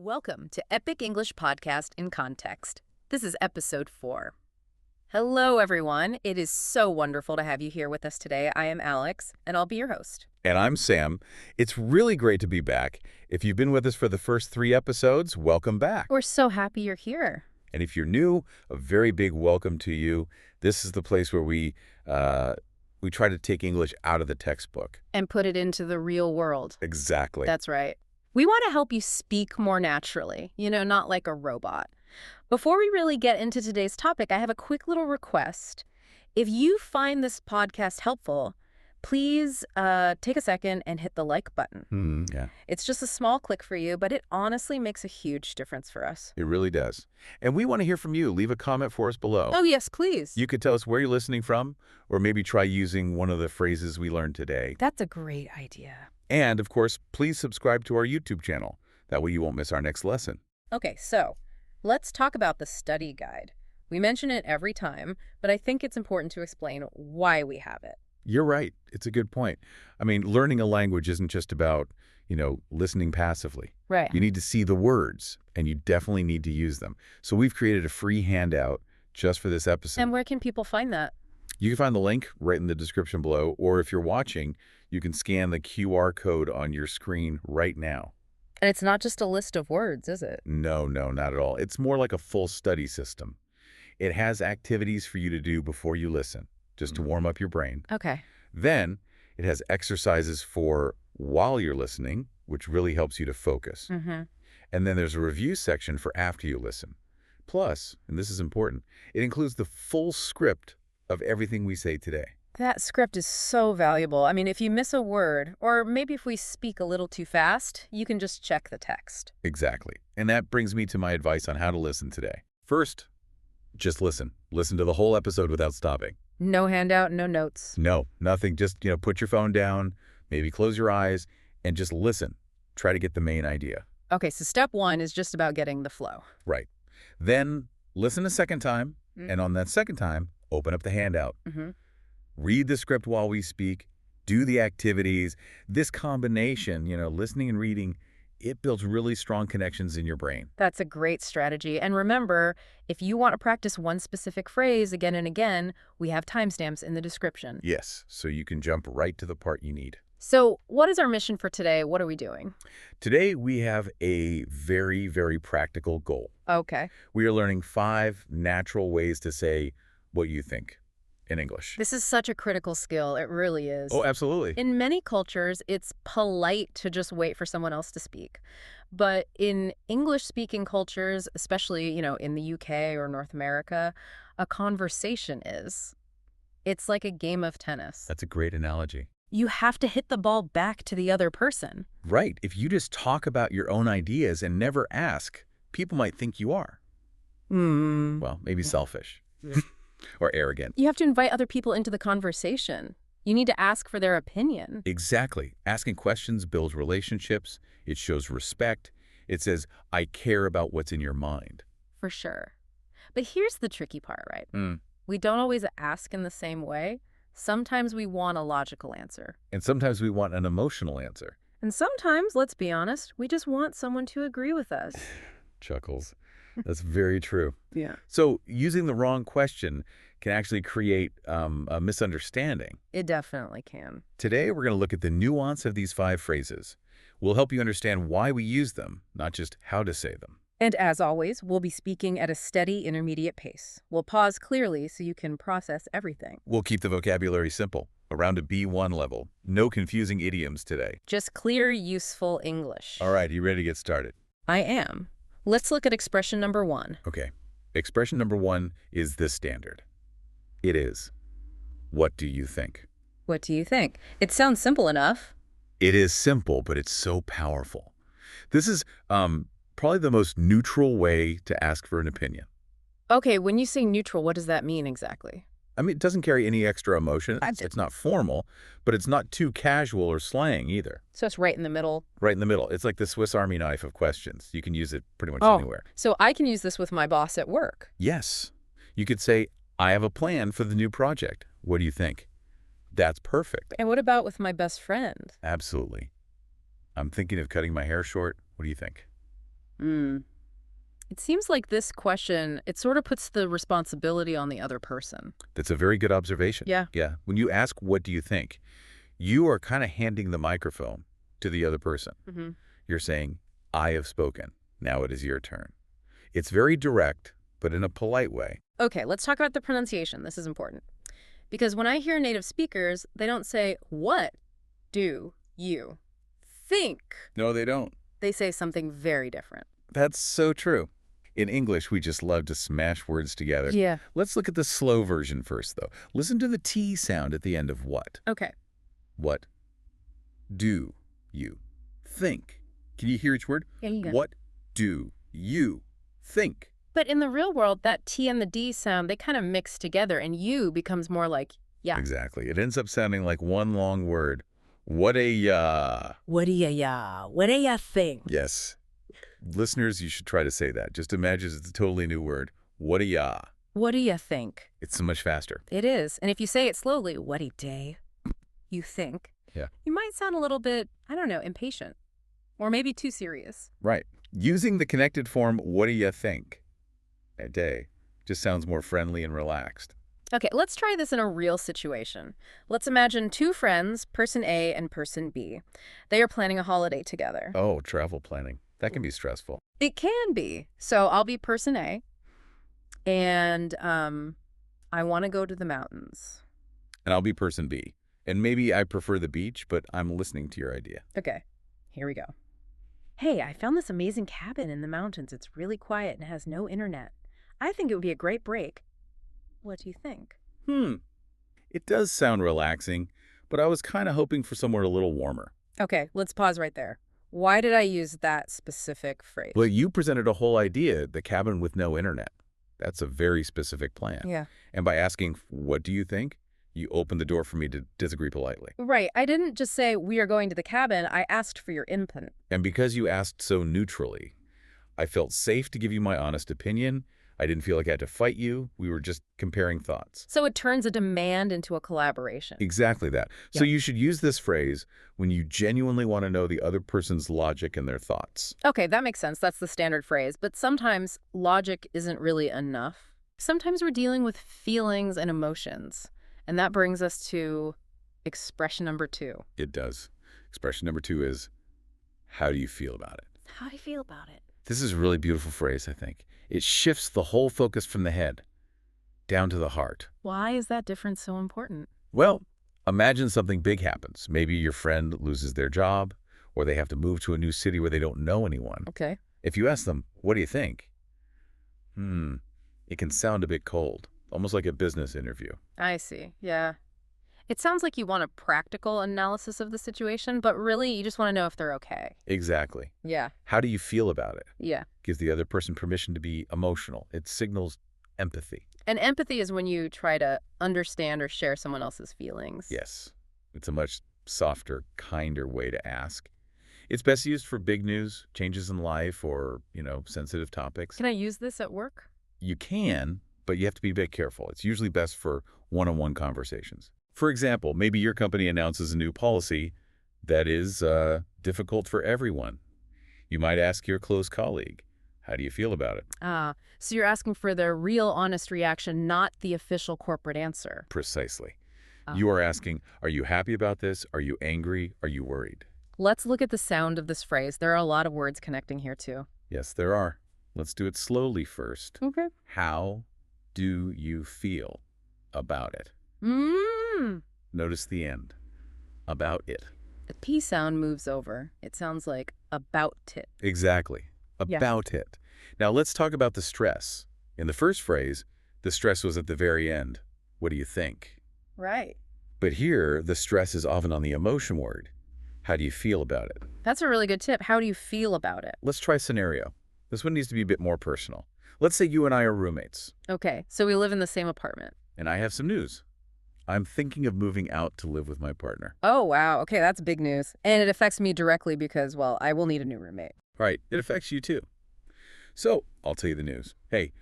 Welcome to Epic English Podcast in Context. This is episode 4. Hello, everyone. It is so wonderful to have you here with us today. I am Alex, and I'll be your host. And I'm Sam. It's really great to be back. If you've been with us for the first 3 episodes, welcome back. We're so happy you're here. And if you're new, a very big welcome to you. This is the place where we try to take English out of the textbook. And put it into the real world. Exactly. That's right. We want to help you speak more naturally, not like a robot. Before we really get into today's topic, I have a quick little request. If you find this podcast helpful, please take a second and hit the like button. Yeah. It's just a small click for you, but it honestly makes a huge difference for us. It really does. And we want to hear from you. Leave a comment for us below. Oh, yes, please. You could tell us where you're listening from, or maybe try using one of the phrases we learned today. That's a great idea. And, of course, please subscribe to our YouTube channel. That way you won't miss our next lesson. Okay, so let's talk about the study guide. We mention it every time, but I think it's important to explain why we have it. You're right. It's a good point. I mean, learning a language isn't just about, listening passively. Right. You need to see the words, and you definitely need to use them. So we've created a free handout just for this episode. And where can people find that? You can find the link right in the description below, or if you're watching, you can scan the QR code on your screen right now. And it's not just a list of words, is it? No, not at all. It's more like a full study system. It has activities for you to do before you listen, just to warm up your brain. Okay. Then it has exercises for while you're listening, which really helps you to focus. Mm-hmm. And then there's a review section for after you listen. Plus, and this is important, it includes the full script of everything we say today. That script is so valuable. I mean, if you miss a word, or maybe if we speak a little too fast, you can just check the text. Exactly. And that brings me to my advice on how to listen today. First, just listen. Listen to the whole episode without stopping. No handout, no notes. No, nothing. Just, put your phone down, maybe close your eyes, and just listen. Try to get the main idea. Okay, so step 1 is just about getting the flow. Right. Then listen a second time, and on that second time, open up the handout. Mm-hmm. Read the script while we speak, do the activities. This combination, listening and reading, it builds really strong connections in your brain. That's a great strategy. And remember, if you want to practice one specific phrase again and again, we have timestamps in the description. Yes, so you can jump right to the part you need. So what is our mission for today? What are we doing? Today, we have a very, very practical goal. Okay. We are learning 5 natural ways to say what you think in English. This is such a critical skill. It really is. Oh, absolutely. In many cultures, it's polite to just wait for someone else to speak. But in English-speaking cultures, especially, in the UK or North America, a conversation is. It's like a game of tennis. That's a great analogy. You have to hit the ball back to the other person. Right. If you just talk about your own ideas and never ask, people might think you are. Well, maybe selfish. Or arrogant. You have to invite other people into the conversation. You need to ask for their opinion. Exactly. Asking questions builds relationships. It shows respect. It says, I care about what's in your mind. For sure. But here's the tricky part, right? We don't always ask in the same way. Sometimes we want a logical answer. And sometimes we want an emotional answer. And sometimes, let's be honest, we just want someone to agree with us. Chuckles. That's very true. Yeah. So using the wrong question can actually create a misunderstanding. It definitely can. Today, we're going to look at the nuance of these 5 phrases. We'll help you understand why we use them, not just how to say them. And as always, we'll be speaking at a steady intermediate pace. We'll pause clearly so you can process everything. We'll keep the vocabulary simple, around a B1 level. No confusing idioms today. Just clear, useful English. All right, you ready to get started? I am. Let's look at expression number 1. Okay. Expression number 1 is this standard. It is. What do you think? What do you think? It sounds simple enough. It is simple, but it's so powerful. This is probably the most neutral way to ask for an opinion. Okay, when you say neutral, what does that mean exactly? I mean, it doesn't carry any extra emotion. It's not formal, but it's not too casual or slang either. So it's right in the middle. Right in the middle. It's like the Swiss Army knife of questions. You can use it pretty much anywhere. So I can use this with my boss at work. Yes. You could say, I have a plan for the new project. What do you think? That's perfect. And what about with my best friend? Absolutely. I'm thinking of cutting my hair short. What do you think? Mm. It seems like this question, it sort of puts the responsibility on the other person. That's a very good observation. Yeah. Yeah. When you ask, what do you think? You are kind of handing the microphone to the other person. Hmm. You're saying, I have spoken. Now it is your turn. It's very direct, but in a polite way. Okay, let's talk about the pronunciation. This is important. Because when I hear native speakers, they don't say, what do you think? No, they don't. They say something very different. That's so true. In English, we just love to smash words together. Yeah. Let's look at the slow version first, though. Listen to the T sound at the end of what. Okay. What do you think? Can you hear each word? Yeah, you got it. What do you think? But in the real world, that T and the D sound, they kind of mix together, and you becomes more like, yeah. Exactly. It ends up sounding like one long word. What a What do ya think? Yes. Listeners, you should try to say that. Just imagine it's a totally new word. What a ya. What do you think? It's so much faster. It is. And if you say it slowly, what a day you think, Yeah. you might sound a little bit, I don't know, impatient. Or maybe too serious. Right. Using the connected form, what do you think? A day just sounds more friendly and relaxed. Okay, let's try this in a real situation. Let's imagine two friends, person A and person B. They are planning a holiday together. Oh, travel planning. That can be stressful. It can be. So I'll be person A, and I want to go to the mountains. And I'll be person B. And maybe I prefer the beach, but I'm listening to your idea. Okay, here we go. Hey, I found this amazing cabin in the mountains. It's really quiet and has no internet. I think it would be a great break. What do you think? It does sound relaxing, but I was kind of hoping for somewhere a little warmer. Okay, let's pause right there. Why did I use that specific phrase? Well, you presented a whole idea, the cabin with no internet. That's a very specific plan. Yeah. And by asking, what do you think? You opened the door for me to disagree politely. Right. I didn't just say, we are going to the cabin. I asked for your input. And because you asked so neutrally, I felt safe to give you my honest opinion. I didn't feel like I had to fight you. We were just comparing thoughts. So it turns a demand into a collaboration. Exactly that. So Yeah. you should use this phrase when you genuinely want to know the other person's logic and their thoughts. Okay, that makes sense. That's the standard phrase. But sometimes logic isn't really enough. Sometimes we're dealing with feelings and emotions. And that brings us to expression number 2. It does. Expression number 2 is, how do you feel about it? How do you feel about it? This is a really beautiful phrase, I think. It shifts the whole focus from the head down to the heart. Why is that difference so important? Well, imagine something big happens. Maybe your friend loses their job, or they have to move to a new city where they don't know anyone. Okay. If you ask them, what do you think? It can sound a bit cold, almost like a business interview. I see. Yeah. It sounds like you want a practical analysis of the situation, but really you just want to know if they're okay. Exactly. Yeah. How do you feel about it? Yeah. Gives the other person permission to be emotional. It signals empathy. And empathy is when you try to understand or share someone else's feelings. Yes. It's a much softer, kinder way to ask. It's best used for big news, changes in life, or, sensitive topics. Can I use this at work? You can, but you have to be a bit careful. It's usually best for one-on-one conversations. For example, maybe your company announces a new policy that is difficult for everyone. You might ask your close colleague, how do you feel about it? So you're asking for their real honest reaction, not the official corporate answer. Precisely. You are asking, are you happy about this? Are you angry? Are you worried? Let's look at the sound of this phrase. There are a lot of words connecting here too. Yes, there are. Let's do it slowly first. Okay. How do you feel about it? Notice the end. About it. The P sound moves over. It sounds like about it. Exactly. About it. Now let's talk about the stress. In the first phrase, the stress was at the very end. What do you think? Right. But here, the stress is often on the emotion word. How do you feel about it? That's a really good tip. How do you feel about it? Let's try scenario. This one needs to be a bit more personal. Let's say you and I are roommates. Okay, so we live in the same apartment. And I have some news. I'm thinking of moving out to live with my partner. Oh, wow. Okay, that's big news. And it affects me directly because, well, I will need a new roommate. Right. It affects you too. So, I'll tell you the news. Hey,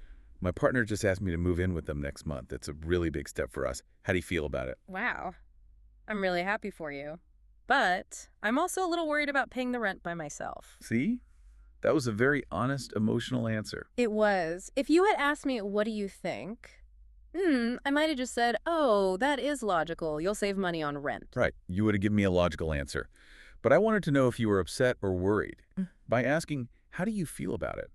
my partner just asked me to move in with them next month. It's a really big step for us. How do you feel about it? Wow. I'm really happy for you. But I'm also a little worried about paying the rent by myself. See? That was a very honest, emotional answer. It was. If you had asked me, what do you think? I might have just said, oh, that is logical. You'll save money on rent. Right. You would have given me a logical answer. But I wanted to know if you were upset or worried. By asking, how do you feel about it?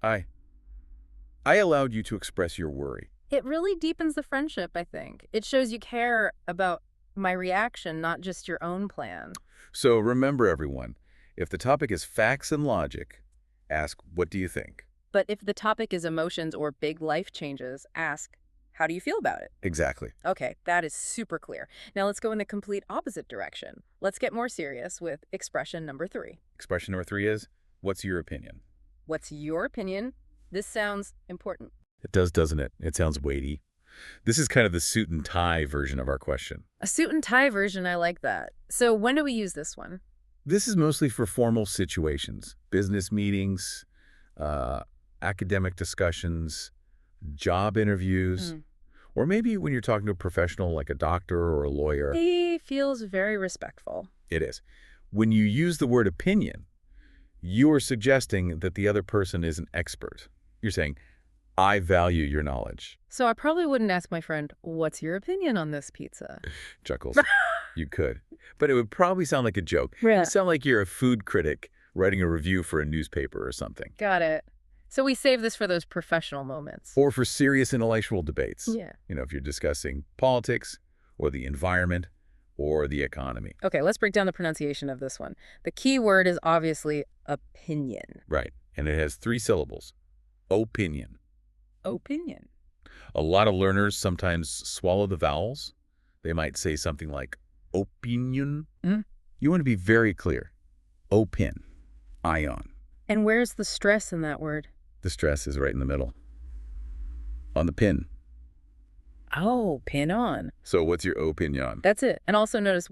I allowed you to express your worry. It really deepens the friendship, I think. It shows you care about my reaction, not just your own plan. So remember, everyone, if the topic is facts and logic, ask, what do you think? But if the topic is emotions or big life changes, ask, how do you feel about it? Exactly. Okay, that is super clear. Now let's go in the complete opposite direction. Let's get more serious with expression number 3. Expression number 3 is, what's your opinion? What's your opinion? This sounds important. It does, doesn't it? It sounds weighty. This is kind of the suit and tie version of our question. A suit and tie version, I like that. So when do we use this one? This is mostly for formal situations, business meetings, academic discussions, job interviews, or maybe when you're talking to a professional like a doctor or a lawyer. He feels very respectful. It is. When you use the word opinion, you are suggesting that the other person is an expert. You're saying, I value your knowledge. So I probably wouldn't ask my friend, what's your opinion on this pizza? Chuckles. You could. But it would probably sound like a joke. Yeah. You sound like you're a food critic writing a review for a newspaper or something. Got it. So we save this for those professional moments. Or for serious intellectual debates. Yeah. If you're discussing politics or the environment or the economy. Okay, let's break down the pronunciation of this one. The key word is obviously opinion. Right. And it has 3 syllables. Opinion. Opinion. A lot of learners sometimes swallow the vowels. They might say something like opinion. You want to be very clear. Opin. Ion. And where's the stress in that word? The stress is right in the middle. On the pin. Oh, pin on. So what's your opinion? That's it. And also notice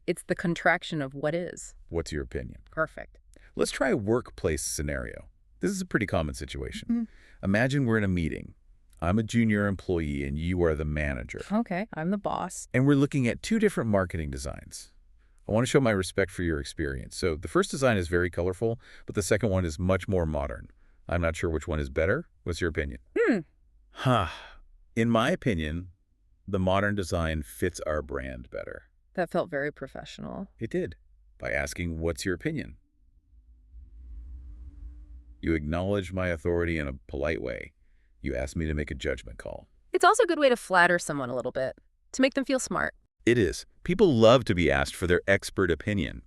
it's the contraction of what is. What's your opinion? Perfect. Let's try a workplace scenario. This is a pretty common situation. Imagine we're in a meeting. I'm a junior employee and you are the manager. Okay, I'm the boss. And we're looking at 2 different marketing designs. I want to show my respect for your experience. So the first design is very colorful, but the second one is much more modern. I'm not sure which one is better. What's your opinion? In my opinion, the modern design fits our brand better. That felt very professional. It did, by asking, what's your opinion? You acknowledge my authority in a polite way. You asked me to make a judgment call. It's also a good way to flatter someone a little bit, to make them feel smart. It is. People love to be asked for their expert opinion.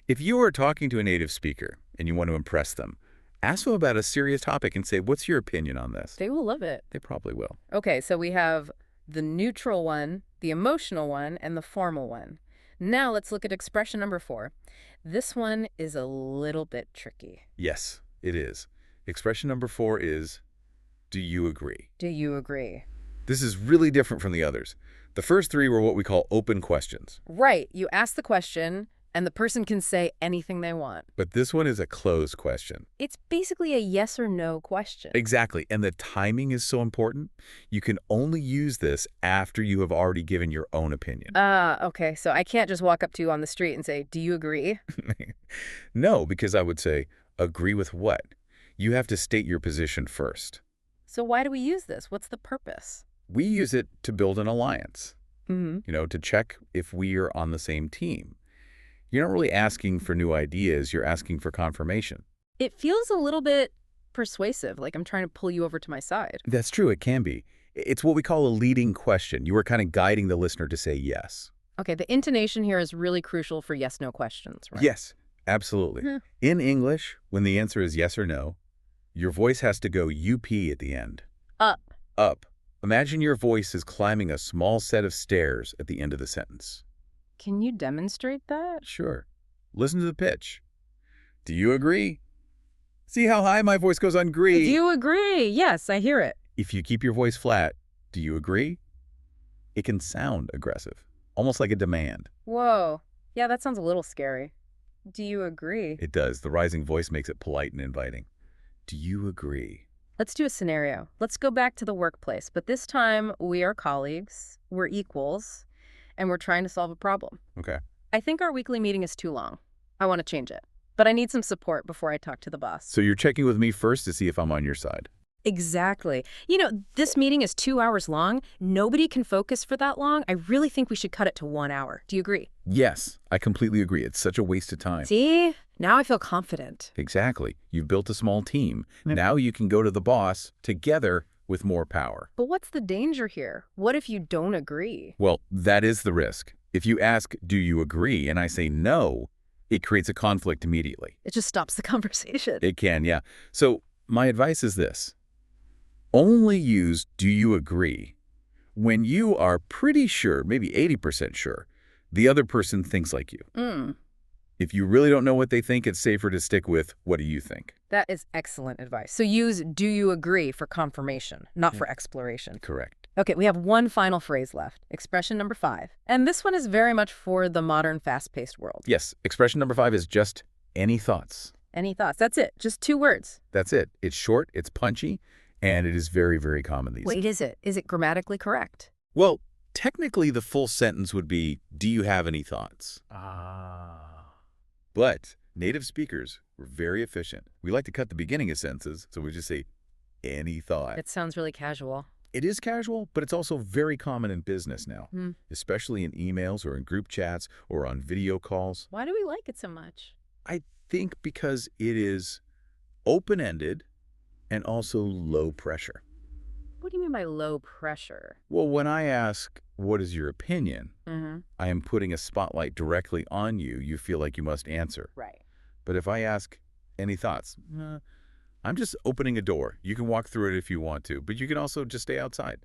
If you are talking to a native speaker and you want to impress them, ask them about a serious topic and say, what's your opinion on this? They will love it. They probably will. Okay, so we have the neutral one, the emotional one, and the formal one. Now let's look at expression number 4. This one is a little bit tricky. Yes, it is. Expression number 4 is, do you agree? Do you agree? This is really different from the others. The first 3 were what we call open questions. Right. You ask the question, and the person can say anything they want. But this one is a closed question. It's basically a yes or no question. Exactly. And the timing is so important. You can only use this after you have already given your own opinion. Okay. So I can't just walk up to you on the street and say, do you agree? No, because I would say, agree with what? You have to state your position first. So why do we use this? What's the purpose? We use it to build an alliance, to check if we are on the same team. You're not really asking for new ideas. You're asking for confirmation. It feels a little bit persuasive, like I'm trying to pull you over to my side. That's true. It can be. It's what we call a leading question. You are kind of guiding the listener to say yes. Okay, the intonation here is really crucial for yes-no questions, right? Yes, absolutely. In English, when the answer is yes or no, your voice has to go UP at the end. Up. Up. Imagine your voice is climbing a small set of stairs at the end of the sentence. Can you demonstrate that? Sure. Listen to the pitch. Do you agree? See how high my voice goes on agree? Do you agree? Yes, I hear it. If you keep your voice flat, do you agree? It can sound aggressive, almost like a demand. Whoa. Yeah, that sounds a little scary. Do you agree? It does. The rising voice makes it polite and inviting. Do you agree? Let's do a scenario. Let's go back to the workplace, but this time we are colleagues, we're equals, and we're trying to solve a problem. Okay. I think our weekly meeting is too long. I want to change it. but I need some support before I talk to the boss. So you're checking with me first to see if I'm on your side. Exactly. This meeting is 2 hours long. Nobody can focus for that long. I really think we should cut it to 1 hour. Do you agree? Yes, I completely agree. It's such a waste of time. See? Now I feel confident. Exactly. You've built a small team. Now you can go to the boss together with more power. But what's the danger here? What if you don't agree? Well, that is the risk. If you ask, do you agree, and I say no, it creates a conflict immediately. It just stops the conversation. It can, yeah. So my advice is this. Only use do you agree when you are pretty sure, maybe 80% sure, the other person thinks like you. If you really don't know what they think, it's safer to stick with what do you think. That is excellent advice. So use do you agree for confirmation, not for exploration. Correct. Okay, we have one final phrase left, expression number 5. And this one is very much for the modern fast-paced world. Yes, expression number 5 is just any thoughts. Any thoughts? That's it. Just 2 words. That's it. It's short, it's punchy, and it is very, very common these days. Wait, is it? Is it grammatically correct? Well, technically the full sentence would be, do you have any thoughts? But native speakers were very efficient. We like to cut the beginning of sentences, so we just say, any thought. It sounds really casual. It is casual, but it's also very common in business now, especially in emails or in group chats or on video calls. Why do we like it so much? I think because it is open-ended and also low pressure. What do you mean by low pressure? Well, when I ask, what is your opinion, I am putting a spotlight directly on you. You feel like you must answer. Right. But if I ask, any thoughts? I'm just opening a door. You can walk through it if you want to, but you can also just stay outside.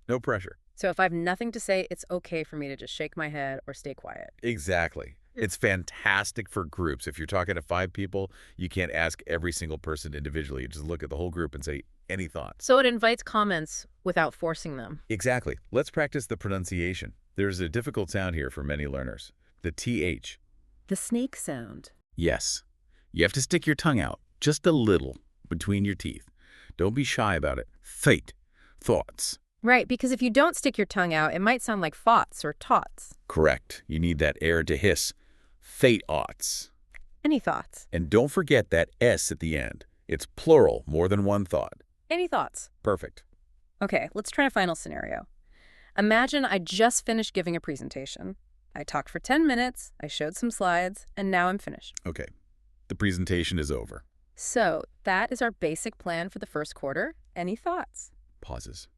No pressure. So if I have nothing to say, it's okay for me to just shake my head or stay quiet. Exactly. It's fantastic for groups. If you're talking to 5 people, you can't ask every single person individually. You just look at the whole group and say, any thoughts? So it invites comments without forcing them. Exactly. Let's practice the pronunciation. There's a difficult sound here for many learners. The TH. The snake sound. Yes. You have to stick your tongue out, just a little, between your teeth. Don't be shy about it. Fate. Thoughts. Right, because if you don't stick your tongue out, it might sound like thoughts or tots. Correct. You need that air to hiss. Fate-oughts. Any thoughts? And don't forget that S at the end. It's plural, more than one thought. Any thoughts? Perfect. Okay, let's try a final scenario. Imagine I just finished giving a presentation. I talked for 10 minutes, I showed some slides, and now I'm finished. Okay. The presentation is over. So that is our basic plan for the first quarter. Any thoughts? Pauses.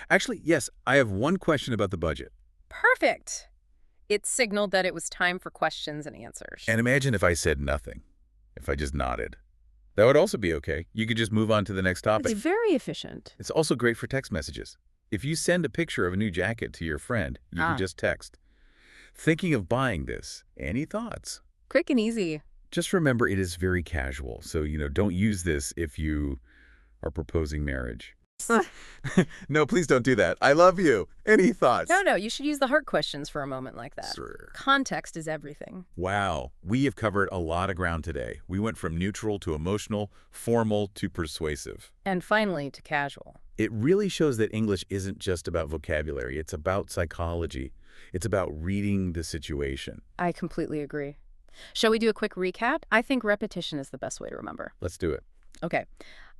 Actually, yes, I have one question about the budget. Perfect. It signaled that it was time for questions and answers. And imagine if I said nothing, if I just nodded. That would also be okay. You could just move on to the next topic. It's very efficient. It's also great for text messages. If you send a picture of a new jacket to your friend, you can just text. Thinking of buying this. Any thoughts? Quick and easy. Just remember it is very casual. So, don't use this if you are proposing marriage. No, please don't do that. I love you. Any thoughts? No, you should use the heart questions for a moment like that. Sure. Context is everything. Wow, we have covered a lot of ground today. We went from neutral to emotional, formal to persuasive. And finally, to casual. It really shows that English isn't just about vocabulary. It's about psychology. It's about reading the situation. I completely agree. Shall we do a quick recap? I think repetition is the best way to remember. Let's do it. Okay.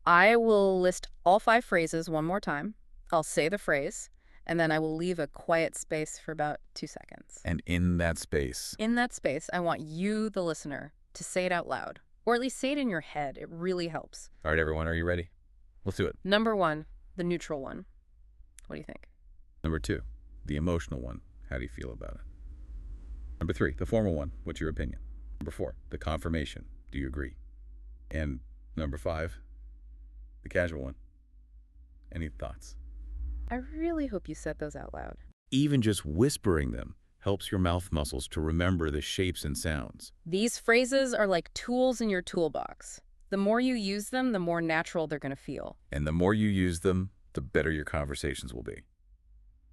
I will list all 5 phrases one more time. I'll say the phrase, and then I will leave a quiet space for about 2 seconds. And in that space. In that space, I want you, the listener, to say it out loud, or at least say it in your head. It really helps. All right, everyone, are you ready? Let's do it. Number 1, the neutral one. What do you think? Number 2, the emotional one. How do you feel about it? Number 3, the formal one. What's your opinion? Number 4, the confirmation. Do you agree? And number 5, the casual one. Any thoughts? I really hope you said those out loud. Even just whispering them helps your mouth muscles to remember the shapes and sounds. These phrases are like tools in your toolbox. The more you use them, the more natural they're going to feel. And the more you use them, the better your conversations will be.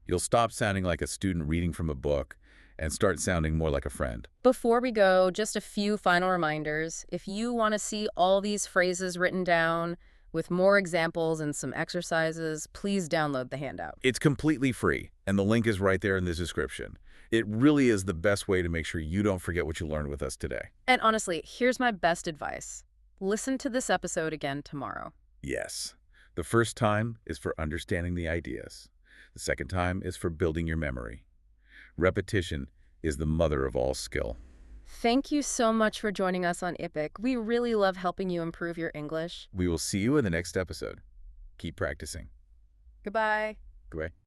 You'll stop sounding like a student reading from a book and start sounding more like a friend. Before we go, just a few final reminders. If you want to see all these phrases written down with more examples and some exercises, please download the handout. It's completely free, and the link is right there in the description. It really is the best way to make sure you don't forget what you learned with us today. And honestly, here's my best advice. Listen to this episode again tomorrow. Yes. The first time is for understanding the ideas. The second time is for building your memory. Repetition is the mother of all skill. Thank you so much for joining us on IPIC. We really love helping you improve your English. We will see you in the next episode. Keep practicing. Goodbye. Goodbye.